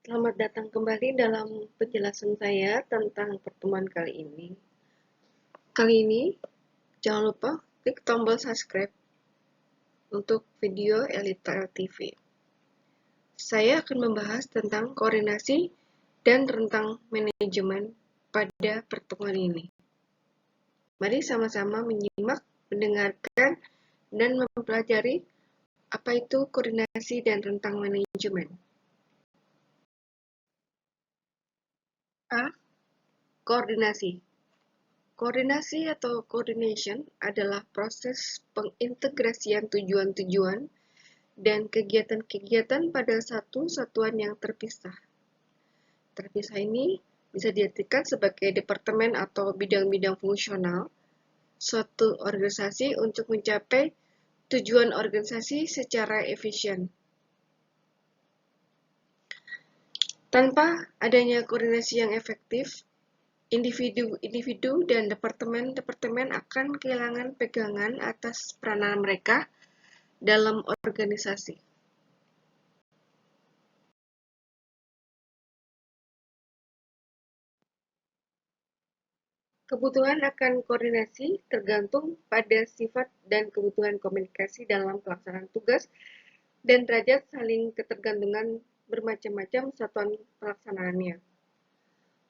Selamat datang kembali dalam penjelasan saya tentang pertemuan kali ini. Kali ini, jangan lupa klik tombol subscribe untuk video Elita LTV. Saya akan membahas tentang koordinasi dan tentang manajemen pada pertemuan ini. Mari sama-sama menyimak, mendengarkan, dan mempelajari apa itu koordinasi dan tentang manajemen. A. Koordinasi. Koordinasi atau coordination adalah proses pengintegrasian tujuan-tujuan dan kegiatan-kegiatan pada satu satuan yang terpisah. Terpisah ini bisa diartikan sebagai departemen atau bidang-bidang fungsional suatu organisasi untuk mencapai tujuan organisasi secara efisien. Tanpa adanya koordinasi yang efektif, individu-individu dan departemen-departemen akan kehilangan pegangan atas peranan mereka dalam organisasi. Kebutuhan akan koordinasi tergantung pada sifat dan kebutuhan komunikasi dalam pelaksanaan tugas dan derajat saling ketergantungan bermacam-macam satuan pelaksanaannya.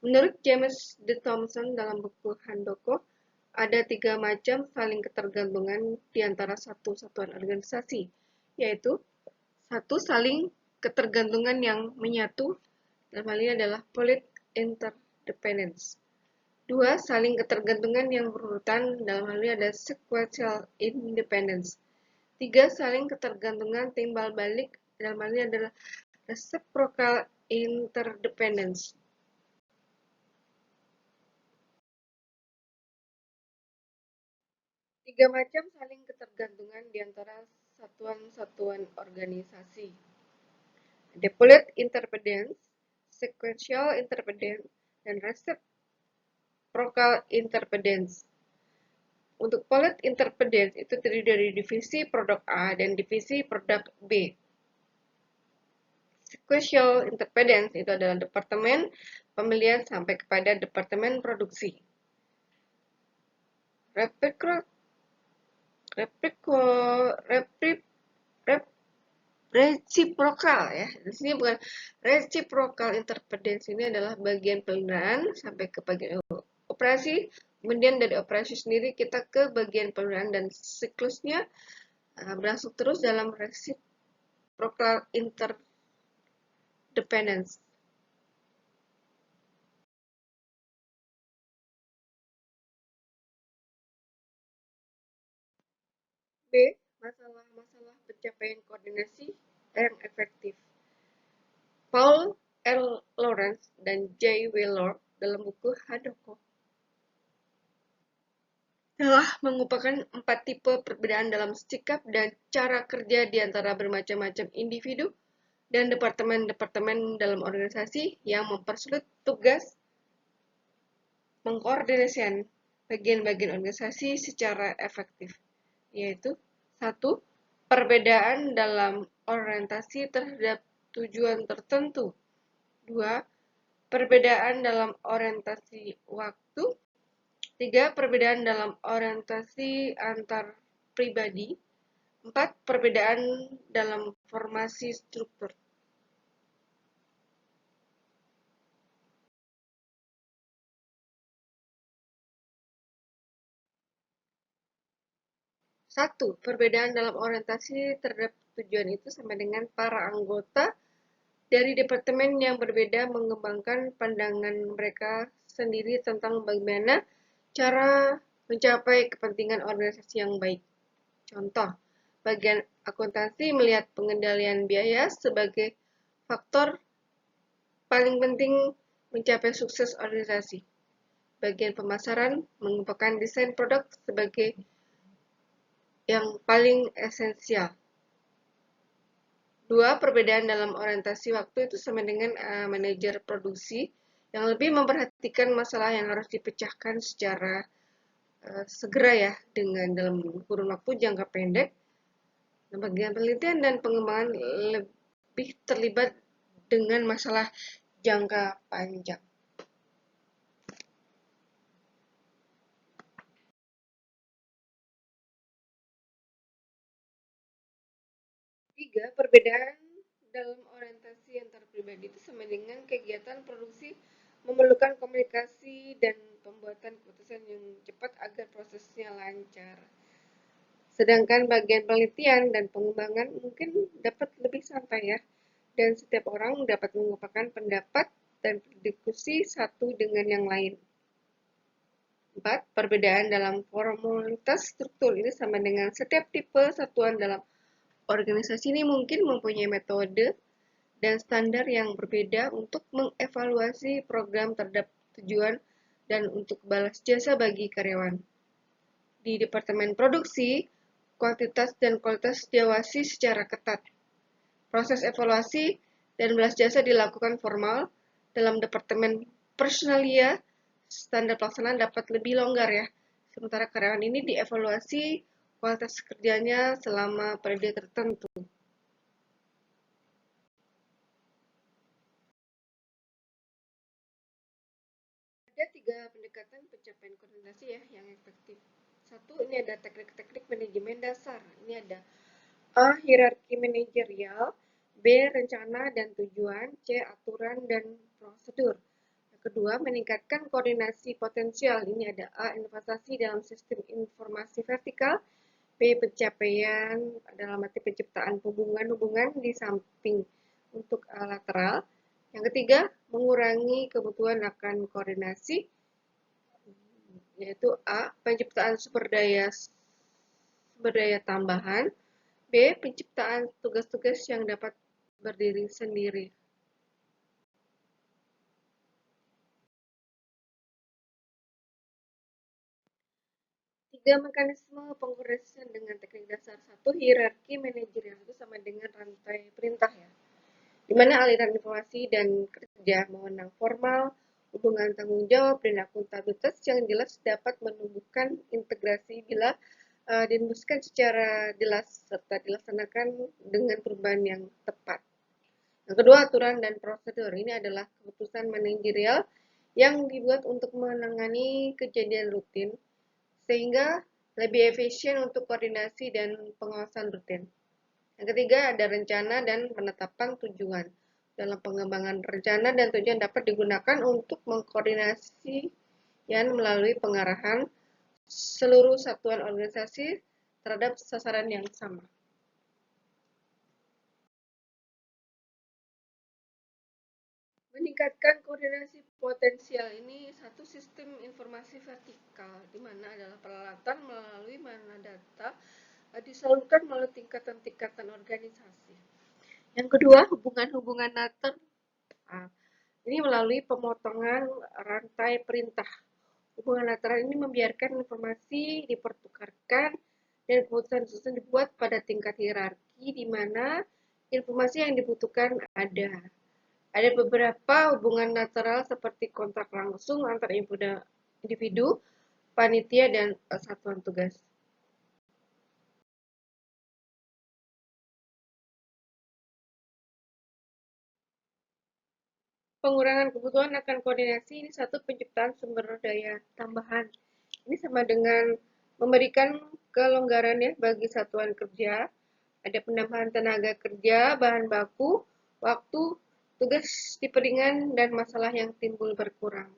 Menurut James D. Thompson dalam buku Handoko, ada 3 macam saling ketergantungan di antara satu satuan organisasi, yaitu 1. Saling ketergantungan yang menyatu, dalam hal ini adalah polite interdependence. 2. Saling ketergantungan yang berurutan, dalam hal ini ada sequential independence. 3. Saling ketergantungan timbal balik, dalam hal ini adalah reciprocal interdependence. Tiga macam saling ketergantungan di antara satuan-satuan organisasi. Ada polite interdependence, sequential interdependence, dan reciprocal interdependence. Untuk polite interdependence itu terdiri dari divisi produk A dan divisi produk B. Sequential interdependence itu adalah departemen pembelian sampai kepada departemen produksi. Reciprocal ya. Di sini bukan reciprocal interdependence, ini adalah bagian peliharaan sampai ke bagian operasi, kemudian dari operasi sendiri kita ke bagian peliharaan dan siklusnya berlangsung terus dalam reciprocal interdependence. B. Masalah-masalah pencapaian koordinasi yang efektif. Paul L. Lawrence dan J. Wheeler dalam buku Handoko telah mengupakan 4 tipe perbedaan dalam sikap dan cara kerja di antara bermacam-macam individu dan departemen-departemen dalam organisasi yang mempersulit tugas mengkoordinasikan bagian-bagian organisasi secara efektif, yaitu 1. Perbedaan dalam orientasi terhadap tujuan tertentu. 2. Perbedaan dalam orientasi waktu. 3. Perbedaan dalam orientasi antar pribadi. 4. Perbedaan dalam formasi struktur. Satu, perbedaan dalam orientasi terhadap tujuan itu sama dengan para anggota dari departemen yang berbeda mengembangkan pandangan mereka sendiri tentang bagaimana cara mencapai kepentingan organisasi yang baik. Contoh, bagian akuntansi melihat pengendalian biaya sebagai faktor paling penting mencapai sukses organisasi. Bagian pemasaran mengupakan desain produk sebagai yang paling esensial. 2. Perbedaan dalam orientasi waktu itu sama dengan manajer produksi yang lebih memperhatikan masalah yang harus dipecahkan secara segera ya, dengan dalam kurun waktu jangka pendek. Bagian penelitian dan pengembangan lebih terlibat dengan masalah jangka panjang. Tiga, perbedaan dalam orientasi antar pribadi itu sama dengan kegiatan produksi memerlukan komunikasi dan pembuatan keputusan yang cepat agar prosesnya lancar. Sedangkan bagian penelitian dan pengembangan mungkin dapat lebih santai ya, dan setiap orang dapat mengungkapkan pendapat dan berdiskusi satu dengan yang lain. 4. Perbedaan dalam formalitas struktur ini sama dengan setiap tipe satuan dalam organisasi ini mungkin mempunyai metode dan standar yang berbeda untuk mengevaluasi program terhadap tujuan dan untuk balas jasa bagi karyawan. Di Departemen Produksi, kuantitas dan kualitas diawasi secara ketat. Proses evaluasi dan balas jasa dilakukan formal. Dalam Departemen Personalia, standar pelaksanaan dapat lebih longgar ya. Sementara karyawan ini dievaluasi kualitas kerjanya selama periode tertentu. Ada 3 pendekatan pencapaian koordinasi ya yang efektif. 1, ini ada teknik-teknik manajemen dasar. Ini ada A. Hierarki manajerial, B. Rencana dan tujuan, C. Aturan dan prosedur. Yang kedua, meningkatkan koordinasi potensial. Ini ada A. Investasi dalam sistem informasi vertikal, B. Pencapaian dalam arti penciptaan hubungan-hubungan di samping untuk lateral. Yang ketiga, mengurangi kebutuhan akan koordinasi, yaitu A. Penciptaan sumber daya tambahan, B. Penciptaan tugas-tugas yang dapat berdiri sendiri. Tiga mekanisme pengkoordinasian dengan teknik dasar. 1. Hierarki manajerial itu sama dengan rantai perintah ya, di mana aliran informasi dan kerja, wewenang formal, hubungan tanggung jawab, dan akuntabilitas yang jelas dapat menumbuhkan integrasi bila dirumuskan secara jelas serta dilaksanakan dengan perubahan yang tepat. Yang kedua, aturan dan prosedur. Ini adalah keputusan manajerial yang dibuat untuk menangani kejadian rutin sehingga lebih efisien untuk koordinasi dan pengawasan rutin. Yang ketiga, ada rencana dan penetapan tujuan. Dalam pengembangan rencana dan tujuan dapat digunakan untuk mengkoordinasi yang melalui pengarahan seluruh satuan organisasi terhadap sasaran yang sama. Meningkatkan koordinasi potensial ini satu sistem informasi vertikal, di mana adalah peralatan melalui mana data disalurkan melalui tingkatan-tingkatan organisasi. Yang kedua, hubungan-hubungan latar. Ini melalui pemotongan rantai perintah. Hubungan lateral ini membiarkan informasi dipertukarkan dan keputusan dibuat pada tingkat hierarki di mana informasi yang dibutuhkan ada. Ada beberapa hubungan lateral seperti kontrak langsung antar individu, panitia, dan satuan tugas. Pengurangan kebutuhan akan koordinasi ini satu penciptaan sumber daya tambahan. Ini sama dengan memberikan kelonggaran ya bagi satuan kerja, ada penambahan tenaga kerja, bahan baku, waktu, tugas diperingan, dan masalah yang timbul berkurang.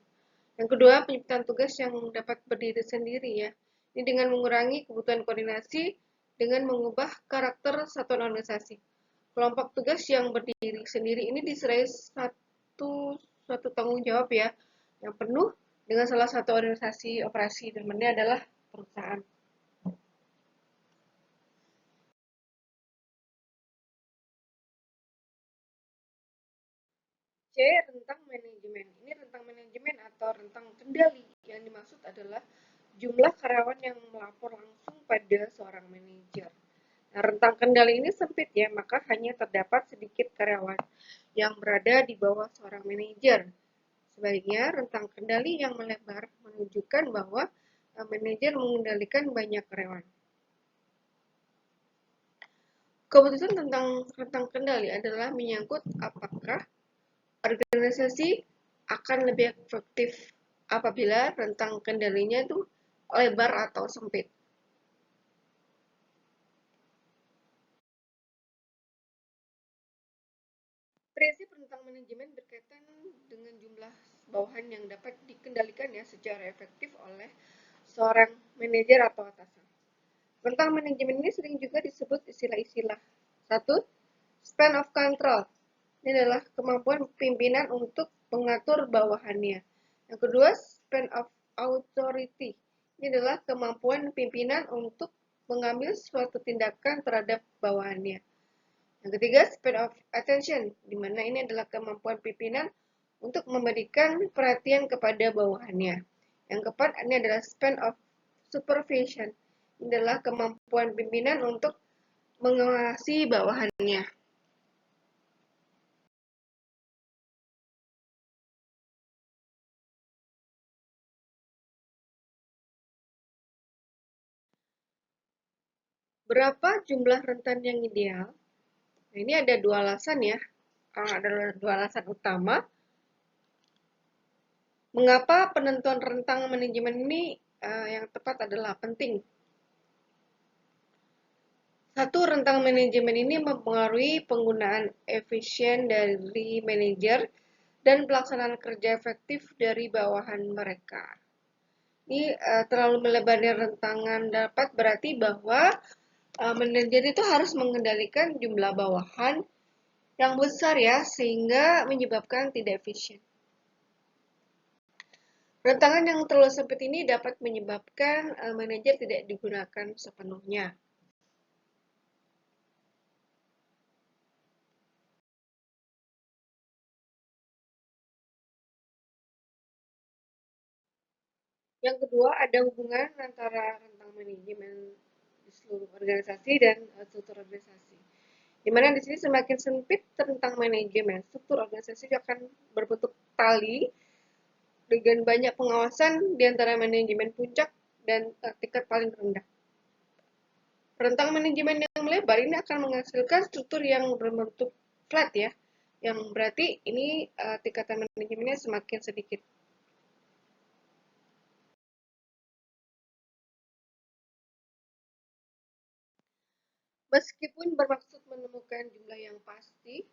Yang kedua, penciptaan tugas yang dapat berdiri sendiri ya. Ini dengan mengurangi kebutuhan koordinasi dengan mengubah karakter satuan organisasi. Kelompok tugas yang berdiri sendiri ini diserai suatu tanggung jawab ya, yang penuh dengan salah satu organisasi operasi, dan ini adalah perusahaan. C. Rentang manajemen. Ini rentang manajemen atau rentang kendali. Yang dimaksud adalah jumlah karyawan yang melapor langsung pada seorang manajer. Nah, rentang kendali ini sempit ya, maka hanya terdapat sedikit karyawan yang berada di bawah seorang manajer. Sebaliknya, rentang kendali yang melebar menunjukkan bahwa manajer mengendalikan banyak karyawan. Keputusan tentang rentang kendali adalah menyangkut apakah organisasi akan lebih efektif apabila rentang kendalinya itu lebar atau sempit. Prinsip rentang manajemen berkaitan dengan jumlah bawahan yang dapat dikendalikan ya secara efektif oleh seorang manajer atau atasan. Rentang manajemen ini sering juga disebut istilah-istilah. Satu, span of control. Ini adalah kemampuan pimpinan untuk mengatur bawahannya. Yang kedua, span of authority. Ini adalah kemampuan pimpinan untuk mengambil suatu tindakan terhadap bawahannya. Yang ketiga, span of attention, di mana ini adalah kemampuan pimpinan untuk memberikan perhatian kepada bawahannya. Yang keempat, ini adalah span of supervision. Ini adalah kemampuan pimpinan untuk mengawasi bawahannya. Berapa jumlah rentan yang ideal? Nah, ini ada dua alasan ya. Ada dua alasan utama. Mengapa penentuan rentang manajemen ini yang tepat adalah penting? Satu, rentang manajemen ini mempengaruhi penggunaan efisien dari manajer dan pelaksanaan kerja efektif dari bawahan mereka. Ini terlalu melebarnya rentangan dapat berarti bahwa manajer itu harus mengendalikan jumlah bawahan yang besar ya, sehingga menyebabkan tidak efisien. Rentangan yang terlalu sempit ini dapat menyebabkan manajer tidak digunakan sepenuhnya. Yang kedua, ada hubungan antara rentang manajemen di seluruh organisasi dan struktur organisasi. Di mana di sini semakin sempit rentang manajemen, struktur organisasi akan berbentuk tali dengan banyak pengawasan di antara manajemen puncak dan tingkat paling rendah. Rentang manajemen yang melebar ini akan menghasilkan struktur yang berbentuk flat ya, yang berarti ini tingkatan manajemennya semakin sedikit. Meskipun bermaksud menemukan jumlah yang pasti,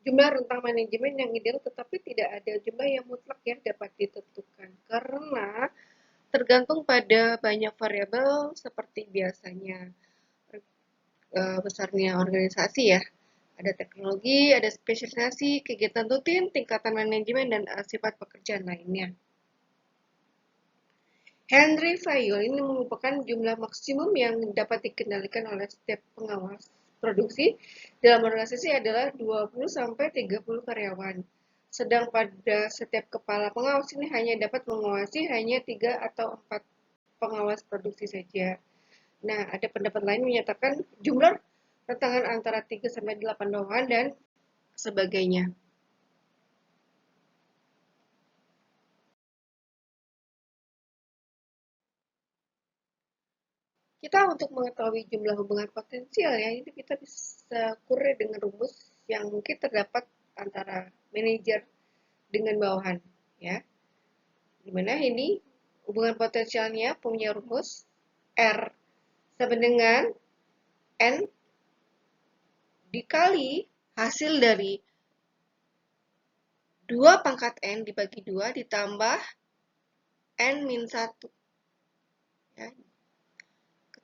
jumlah rentang manajemen yang ideal, tetapi tidak ada jumlah yang mutlak yang dapat ditentukan karena tergantung pada banyak variabel seperti biasanya besarnya organisasi ya. Ada teknologi, ada spesialisasi, kegiatan rutin, tingkatan manajemen, dan sifat pekerjaan lainnya. Henry Fayol ini merupakan jumlah maksimum yang dapat dikendalikan oleh setiap pengawas produksi dalam organisasi adalah 20-30 karyawan. Sedang pada setiap kepala pengawas ini hanya dapat mengawasi hanya 3 atau 4 pengawas produksi saja. Nah, ada pendapat lain menyatakan jumlah rentangan antara 3-8 bawahan dan sebagainya. Kita untuk mengetahui jumlah hubungan potensial ya, itu kita bisa kurir dengan rumus yang mungkin terdapat antara manajer dengan bawahan ya. Dimana ini hubungan potensialnya punya rumus R sama dengan N dikali hasil dari 2 pangkat N dibagi 2 ditambah N min 1. Ya.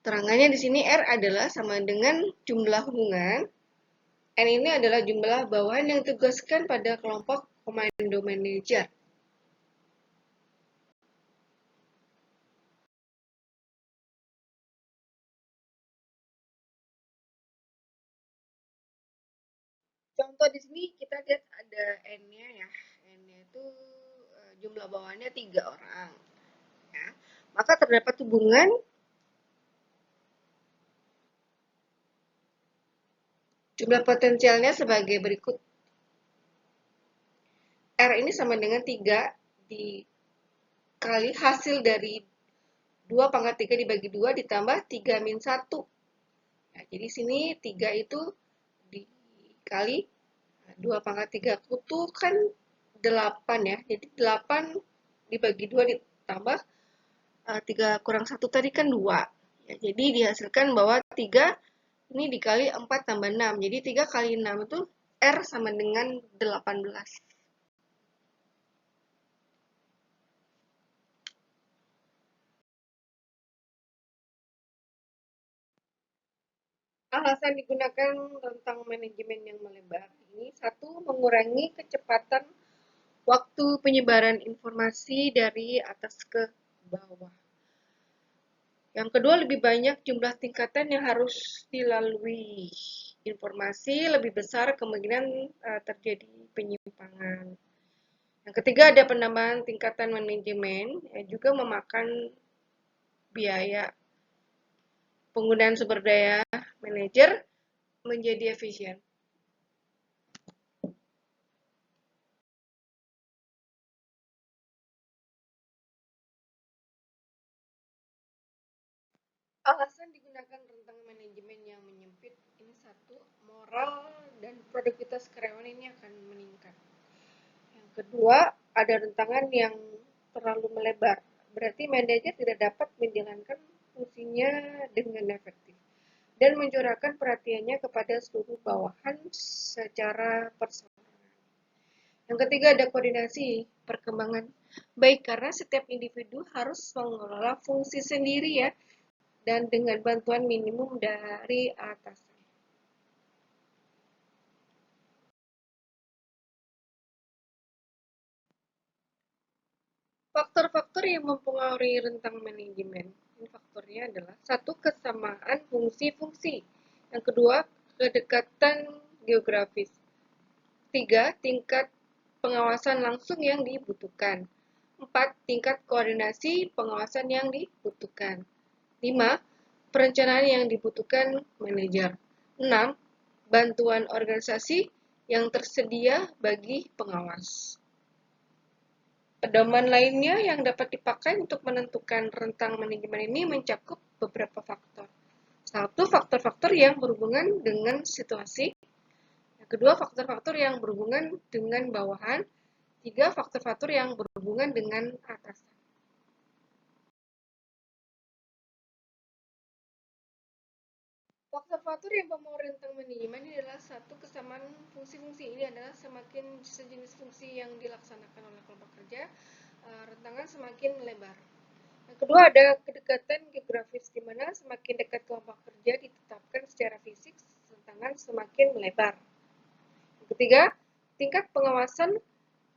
Keterangannya di sini R adalah sama dengan jumlah hubungan. N ini adalah jumlah bawahan yang ditugaskan pada kelompok komando manajer. Contoh di sini kita lihat ada N-nya ya. N-nya itu jumlah bawahannya 3 orang. Ya. Maka terdapat hubungan jumlah potensialnya sebagai berikut. R ini sama dengan 3 dikali hasil dari 2 pangkat 3 dibagi 2 ditambah 3 min 1. Nah, jadi sini 3 itu dikali 2 pangkat 3 kutu kan 8 ya. Jadi 8 dibagi 2 ditambah 3 kurang 1 tadi kan 2. Ya, jadi dihasilkan bahwa 3 ini dikali 4 tambah 6. Jadi 3 kali 6 itu R sama dengan 18. Alasan digunakan rentang manajemen yang melebar ini, satu, mengurangi kecepatan waktu penyebaran informasi dari atas ke bawah. Yang kedua, lebih banyak jumlah tingkatan yang harus dilalui. Informasi lebih besar kemungkinan terjadi penyimpangan. Yang ketiga, ada penambahan tingkatan manajemen yang juga memakan biaya. Penggunaan sumber daya manajer menjadi efisien. Alasan digunakan rentang manajemen yang menyempit ini, satu, moral dan produktivitas karyawan ini akan meningkat. Yang kedua, ada rentangan yang terlalu melebar. Berarti manajer tidak dapat menjalankan fungsinya dengan efektif dan mencurahkan perhatiannya kepada seluruh bawahan secara personal. Yang ketiga, ada koordinasi perkembangan. Baik, karena setiap individu harus mengelola fungsi sendiri ya, dan dengan bantuan minimum dari atasan. Faktor-faktor yang mempengaruhi rentang manajemen. Ini faktornya adalah satu, kesamaan fungsi-fungsi. Yang kedua, kedekatan geografis. Tiga, tingkat pengawasan langsung yang dibutuhkan. Empat, tingkat koordinasi pengawasan yang dibutuhkan. Lima, perencanaan yang dibutuhkan manajer. Enam, bantuan organisasi yang tersedia bagi pengawas. Pedoman lainnya yang dapat dipakai untuk menentukan rentang manajemen ini mencakup beberapa faktor. Satu, faktor-faktor yang berhubungan dengan situasi. Yang kedua, faktor-faktor yang berhubungan dengan bawahan. Tiga, faktor-faktor yang berhubungan dengan atasan. Faktor-faktor yang mempengaruhi rentang manajemen ini adalah satu, kesamaan fungsi-fungsi. Ini adalah semakin sejenis fungsi yang dilaksanakan oleh kelompok kerja, rentangan semakin melebar. Yang kedua, ada kedekatan geografis, di mana semakin dekat kelompok kerja ditetapkan secara fisik, rentangan semakin melebar. Yang ketiga, tingkat pengawasan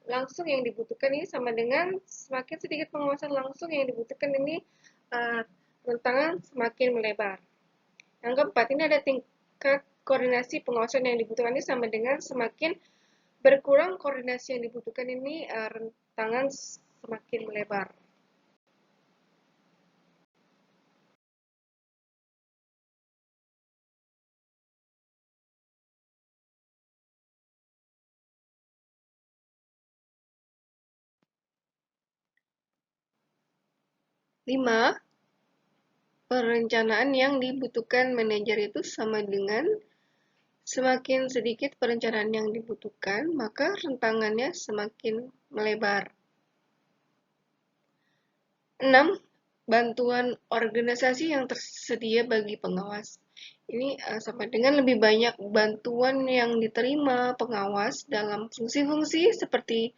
langsung yang dibutuhkan ini sama dengan semakin sedikit pengawasan langsung yang dibutuhkan ini, rentangan semakin melebar. Yang keempat, ini ada tingkat koordinasi pengawasan yang dibutuhkan ini sama dengan semakin berkurang koordinasi yang dibutuhkan ini, rentangan semakin melebar. Lima, perencanaan yang dibutuhkan manajer itu sama dengan semakin sedikit perencanaan yang dibutuhkan, maka rentangannya semakin melebar. 6. Bantuan organisasi yang tersedia bagi pengawas. Ini sama dengan lebih banyak bantuan yang diterima pengawas dalam fungsi-fungsi seperti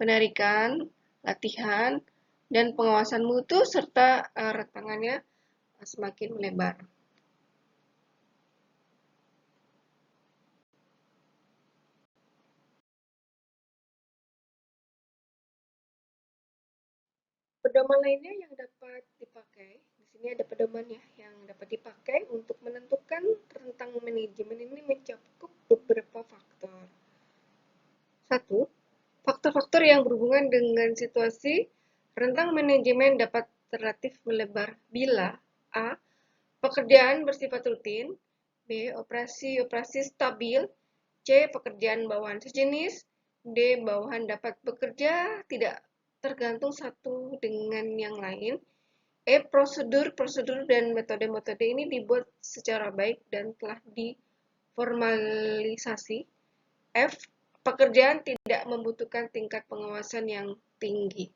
penarikan, latihan, dan pengawasan mutu, serta rentangannya semakin melebar. Pedoman lainnya yang dapat dipakai, di sini ada pedoman ya, yang dapat dipakai untuk menentukan rentang manajemen ini mencakup beberapa faktor. Satu, faktor-faktor yang berhubungan dengan situasi. Rentang manajemen dapat relatif melebar bila A. Pekerjaan bersifat rutin. B. Operasi-operasi stabil. C. Pekerjaan bawahan sejenis. D. Bawahan dapat bekerja tidak tergantung satu dengan yang lain. E. Prosedur-prosedur dan metode-metode ini dibuat secara baik dan telah diformalisasi. F. pekerjaan tidak membutuhkan tingkat pengawasan yang tinggi.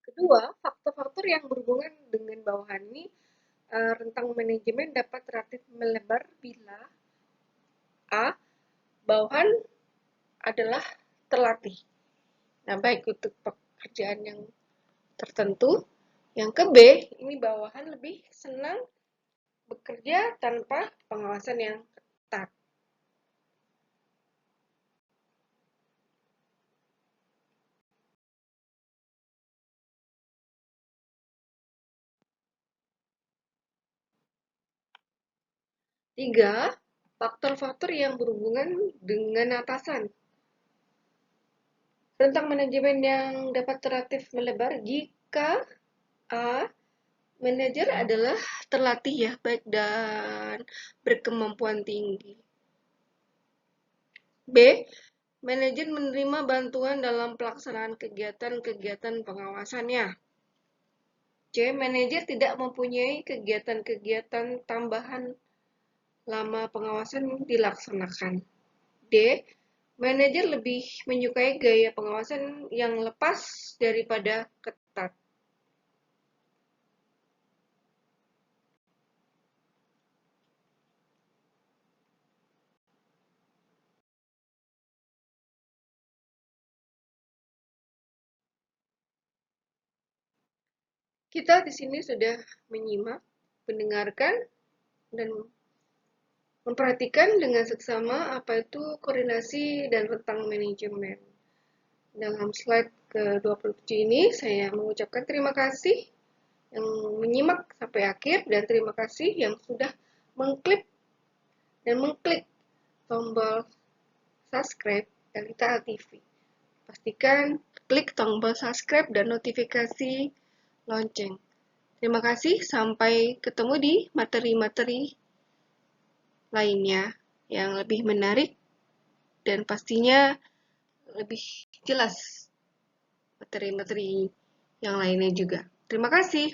Kedua, faktor-faktor yang berhubungan dengan bawahan ini, rentang manajemen dapat relatif melebar bila A. Bawahan adalah terlatih. Nah, baik untuk pekerjaan yang tertentu. Yang ke B, ini bawahan lebih senang bekerja tanpa pengawasan yang ketat. Tiga, faktor-faktor yang berhubungan dengan atasan. Rentang manajemen yang dapat relatif melebar jika A. Manajer adalah terlatih ya, baik dan berkemampuan tinggi. B. Manajer menerima bantuan dalam pelaksanaan kegiatan-kegiatan pengawasannya. C. Manajer tidak mempunyai kegiatan-kegiatan tambahan lama pengawasan dilaksanakan. D. Manajer lebih menyukai gaya pengawasan yang lepas daripada ketat. Kita di sini sudah menyimak, mendengarkan, dan memperhatikan dengan seksama apa itu koordinasi dan rentang manajemen. Dalam slide ke-27 ini, saya mengucapkan terima kasih yang menyimak sampai akhir, dan terima kasih yang sudah mengklik tombol subscribe Dalita TV. Pastikan klik tombol subscribe dan notifikasi lonceng. Terima kasih, sampai ketemu di materi-materi lainnya yang lebih menarik dan pastinya lebih jelas materi-materi yang lainnya juga. Terima kasih.